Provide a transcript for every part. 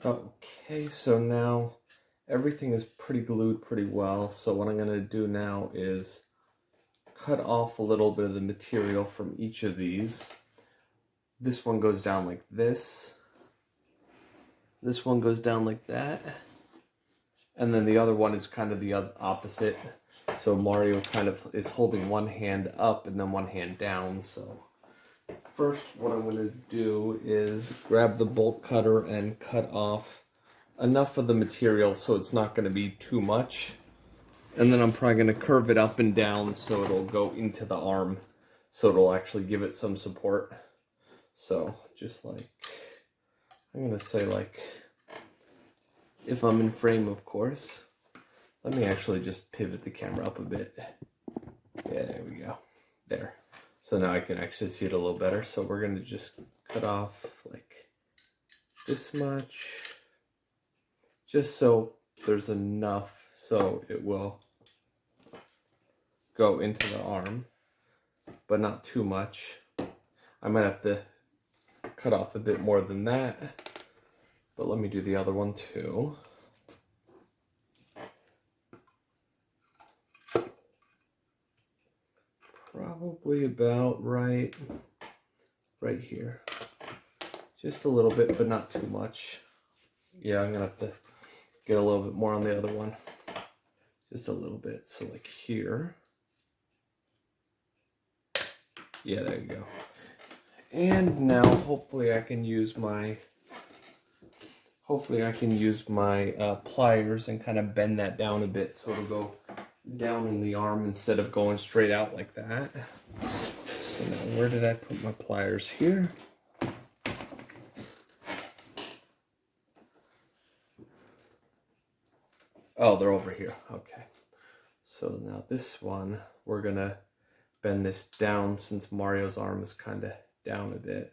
Okay, so now everything is pretty glued pretty well. So what I'm going to do now is cut off a little bit of the material from each of these. This one goes down like this. This one goes down like that. And then the other one is kind of the opposite. So Mario kind of is holding one hand up and then one hand down. So first what I'm going to do is grab the bolt cutter and cut off enough of the material so it's not going to be too much. And then I'm probably going to curve it up and down so it'll go into the arm. So it'll actually give it some support. So just like, I'm going to say like, if I'm in frame, of course. Let me actually just pivot the camera up a bit. Yeah, there we go. There. So now I can actually see it a little better. So we're going to just cut off like this much. Just so there's enough so it will go into the arm. But not too much. I might have to cut off a bit more than that. But let me do the other one too. Probably about right here. Just a little bit, but not too much. Yeah, I'm gonna have to get a little bit more on the other one. Just a little bit, so like here. Yeah, there you go. And now hopefully I can use my pliers and kind of bend that down a bit so it'll go down in the arm instead of going straight out like that. So now where did I put my pliers? Here. Oh, they're over here. Okay. So now this one, we're gonna bend this down since Mario's arm is kind of down a bit.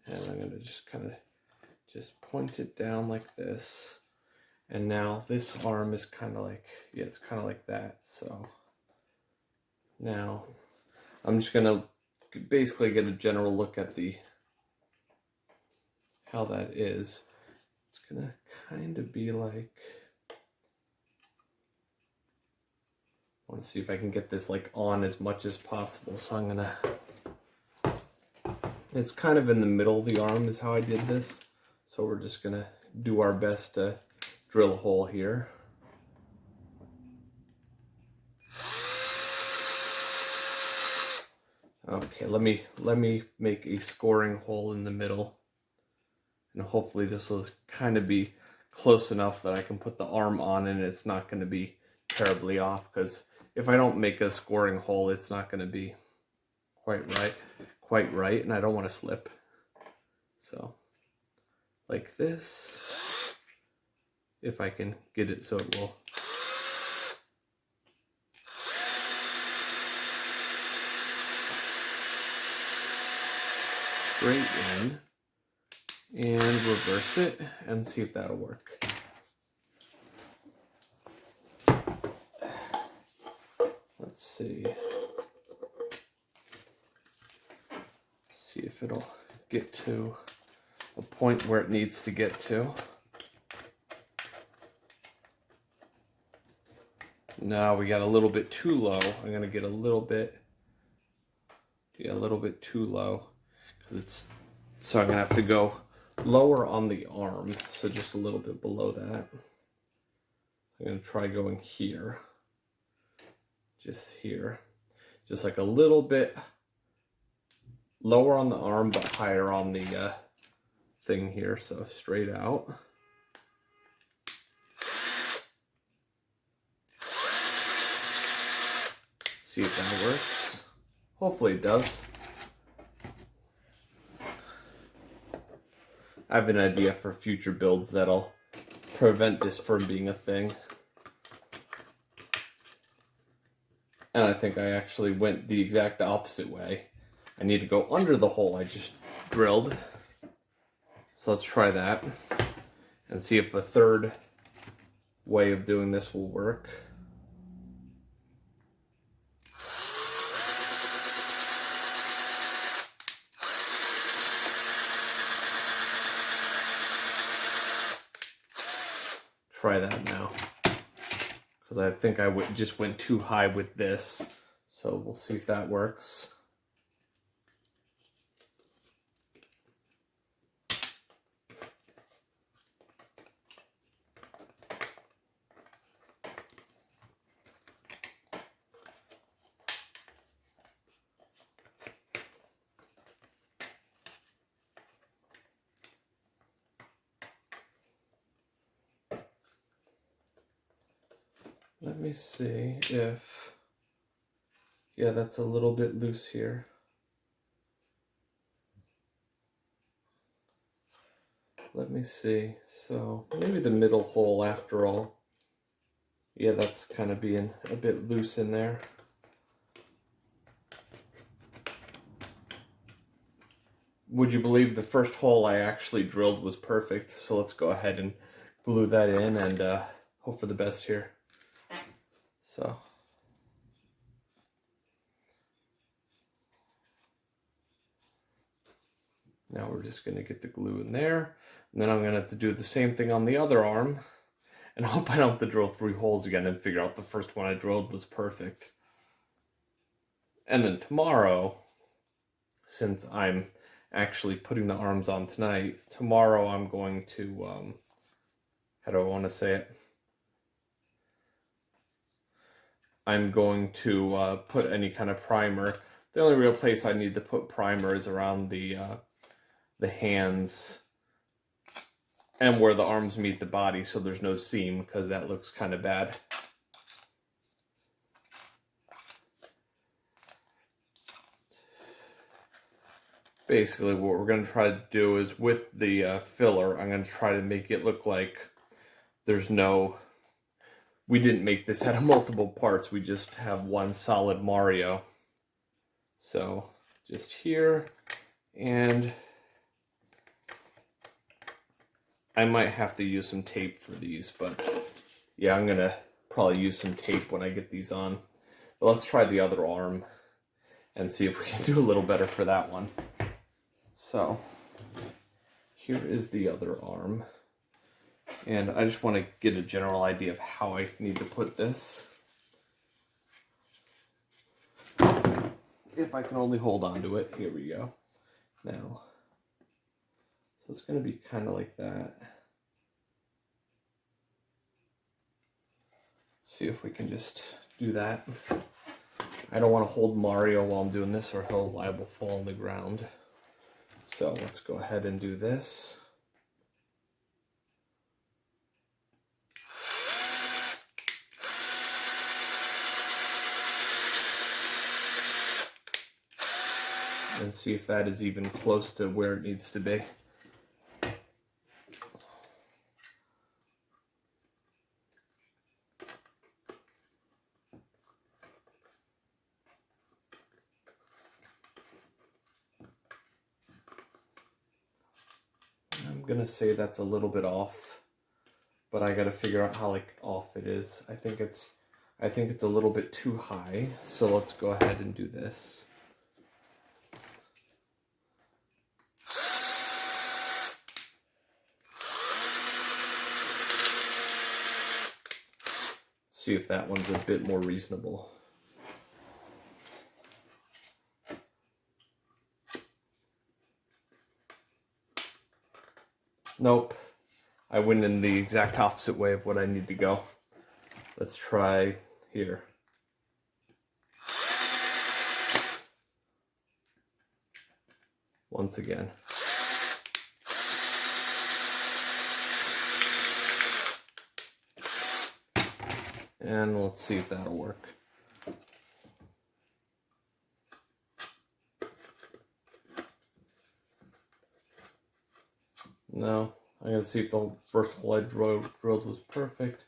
And I'm going to just kind of just point it down like this. And now this arm is kind of like, yeah, it's kind of like that. So now I'm just going to basically get a general look at how that is. It's going to kind of be like, I want to see if I can get this like on as much as possible. So I'm going to, it's kind of in the middle of the arm is how I did this. So we're just going to do our best to drill a hole here. Okay, let me make a scoring hole in the middle. And hopefully this will kind of be close enough that I can put the arm on and it's not going to be terribly off. Because if I don't make a scoring hole, it's not going to be quite right, and I don't want to slip. So like this, if I can get it so it will straight in, and reverse it and see if that'll work. Let's see if it'll get to a point where it needs to get to. Now we got a little bit too low. I'm gonna get a little bit too low so I'm gonna have to go lower on the arm, so just a little bit below that. I'm gonna try going here, just here, just like a little bit lower on the arm but higher on the thing here, so straight out. See if that works. Hopefully it does. I have an idea for future builds that'll prevent this from being a thing. And I think I actually went the exact opposite way. I need to go under the hole I just drilled. So let's try that and see if a third way of doing this will work. try that now. Because I think I just went too high with this. So we'll see if that works. Let me see if, yeah, that's a little bit loose here. Let me see, so maybe the middle hole after all. Yeah, that's kind of being a bit loose in there. Would you believe the first hole I actually drilled was perfect? So let's go ahead and glue that in and hope for the best here. So now we're just going to get the glue in there, and then I'm going to have to do the same thing on the other arm, and I hope I don't have to drill 3 holes again and figure out the first one I drilled was perfect. And then tomorrow, since I'm actually putting the arms on tonight, tomorrow I'm going to, how do I want to say it? I'm going to put any kind of primer. The only real place I need to put primer is around the hands and where the arms meet the body, so there's no seam, because that looks kind of bad. Basically, what we're going to try to do is with the filler, I'm going to try to make it look like there's no... We didn't make this out of multiple parts, we just have one solid Mario. So, just here, and I might have to use some tape for these, but yeah, I'm going to probably use some tape when I get these on. But let's try the other arm and see if we can do a little better for that one. So, here is the other arm. And I just want to get a general idea of how I need to put this. If I can only hold on to it. Here we go. Now, so it's going to be kind of like that. See if we can just do that. I don't want to hold Mario while I'm doing this, or he'll liable to fall on the ground. So let's go ahead and do this. And see if that is even close to where it needs to be. I'm gonna say that's a little bit off, but I gotta figure out how off it is. I think it's a little bit too high, so let's go ahead and do this. See if that one's a bit more reasonable. Nope. I went in the exact opposite way of what I need to go. Let's try here. Once again. And let's see if that'll work. No, I'm going to see if the first hole I drilled was perfect.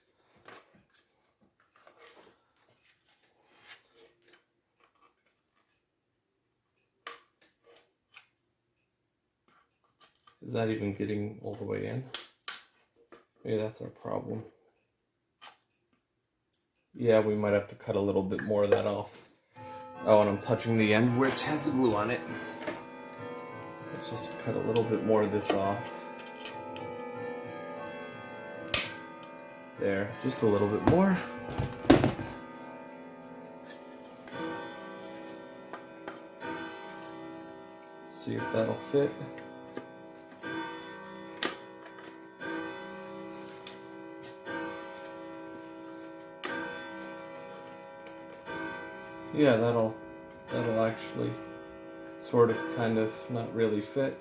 Is that even getting all the way in? Maybe that's our problem. Yeah, we might have to cut a little bit more of that off. Oh, and I'm touching the end which has the glue on it. Let's just cut a little bit more of this off. There, just a little bit more. See if that'll fit. Yeah, that'll actually sort of kind of not really fit,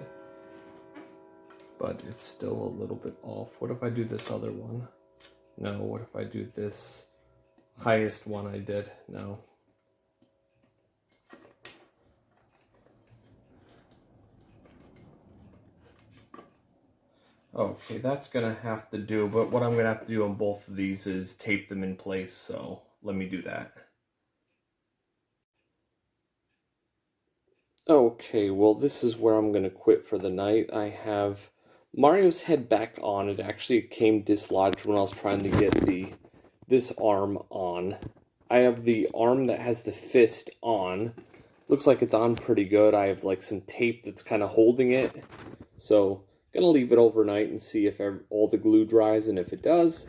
but it's still a little bit off. What if I do this other one? No, what if I do this highest one I did? No. Okay, that's gonna have to do, but what I'm gonna have to do on both of these is tape them in place, so let me do that. Okay, well this is where I'm gonna quit for the night. I have Mario's head back on. It actually came dislodged when I was trying to get this arm on. I have the arm that has the fist on. Looks like it's on pretty good. I have like some tape that's kind of holding it. So gonna leave it overnight and see if all the glue dries, and if it does,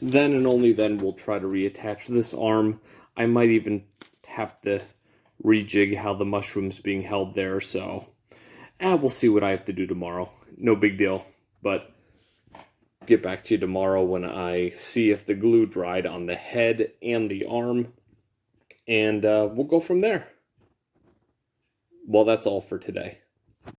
then and only then we'll try to reattach this arm. I might even have to rejig how the mushroom's being held there, so we'll see what I have to do tomorrow. No big deal, but get back to you tomorrow when I see if the glue dried on the head and the arm, and we'll go from there. Well, that's all for today.